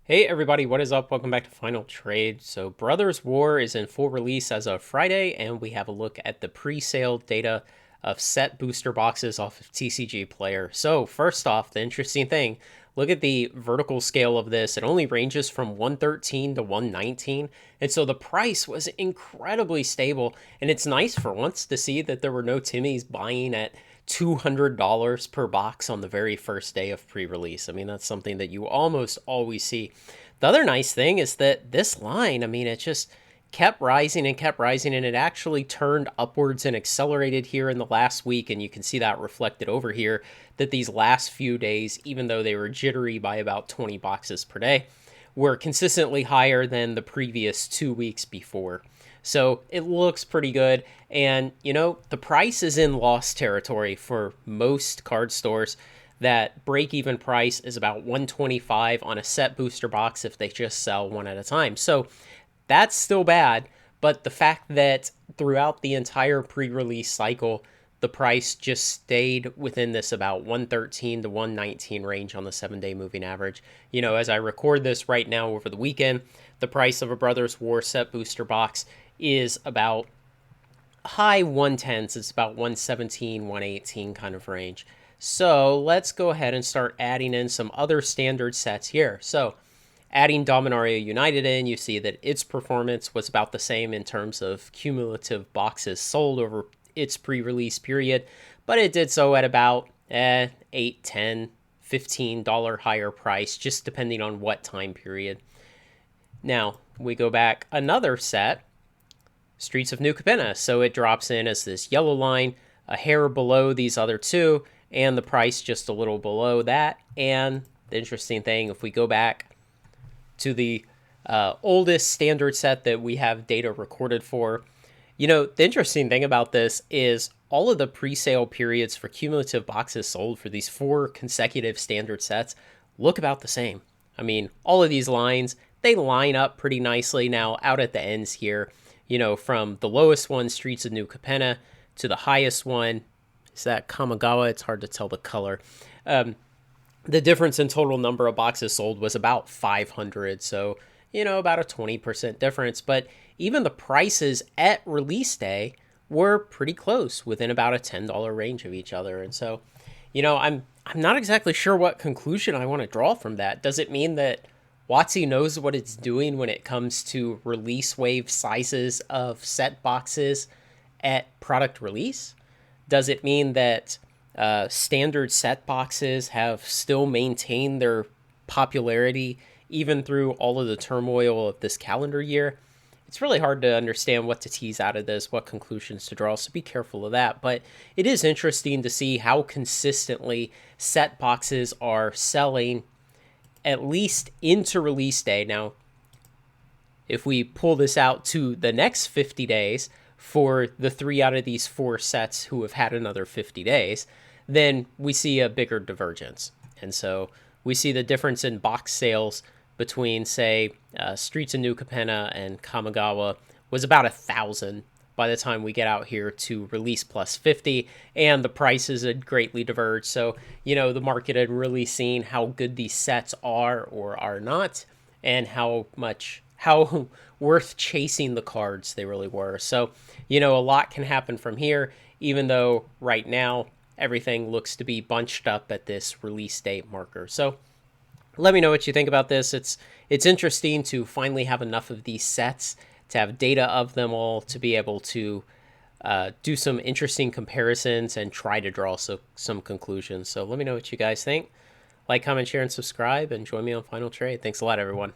Hey everybody, what is up? Welcome back to Final Trade. So Brothers War is in full release as of Friday, and we have a look at the pre-sale data of set booster boxes off of TCG Player. So first off, the interesting thing, look at the vertical scale of this. It only ranges from 113 to 119, and so the price was incredibly stable, and it's nice for once to see that there were no Timmies buying at $200 per box on the very first day of pre-release. I mean, that's something that you almost always see. The other nice thing is that this line, I mean, it just kept rising and kept rising, and it actually turned upwards and accelerated here in the last week. And you can see that reflected over here, that these last few days, even though they were jittery by about 20 boxes per day, were consistently higher than the previous 2 weeks before. So it looks pretty good. And, you know, the price is in loss territory for most card stores. That break-even price is about 125 on a set booster box if they just sell one at a time. So that's still bad, but the fact that throughout the entire pre-release cycle, the price just stayed within this about 113 to 119 range on the 7-day moving average. You know, as I record this right now over the weekend, the price of a Brothers War set booster box is about high 110s. It's about 117, 118 kind of range. So let's go ahead and start adding in some other standard sets here. So adding Dominaria United in, you see that its performance was about the same in terms of cumulative boxes sold over its pre-release period, but it did so at about 8, 10, $15 higher price, just depending on what time period. Now, we go back another set, Streets of New Capenna. So it drops in as this yellow line, a hair below these other two, and the price just a little below that. And the interesting thing, if we go back to the oldest standard set that we have data recorded for, you know, the interesting thing about this is all of the pre-sale periods for cumulative boxes sold for these 4 consecutive standard sets look about the same. I mean, all of these lines, they line up pretty nicely now out at the ends here. You know, from the lowest one, Streets of New Capenna, to the highest one, is that Kamigawa? It's hard to tell the color. The difference in total number of boxes sold was about 500. So, you know, about a 20% difference. But even the prices at release day were pretty close, within about a $10 range of each other. And so, you know, I'm not exactly sure what conclusion I want to draw from that. Does it mean that WotC knows what it's doing when it comes to release wave sizes of set boxes at product release? Does it mean that standard set boxes have still maintained their popularity even through all of the turmoil of this calendar year? It's really hard to understand what to tease out of this, what conclusions to draw, so be careful of that. But it is interesting to see how consistently set boxes are selling at least into release day. Now, if we pull this out to the next 50 days for the 3 out of these 4 sets who have had another 50 days, then we see a bigger divergence. And so we see the difference in box sales between, say, Streets of New Capenna and Kamigawa was about 1,000 by the time we get out here to release plus 50, and the prices had greatly diverged. So, you know, the market had really seen how good these sets are or are not, and how worth chasing the cards they really were. So, you know, a lot can happen from here, even though right now everything looks to be bunched up at this release date marker. So let me know what you think about this. It's interesting to finally have enough of these sets, to have data of them all, to be able to do some interesting comparisons and try to draw some conclusions. So let me know what you guys think. Like, comment, share, and subscribe, and join me on Final Trade. Thanks a lot, everyone.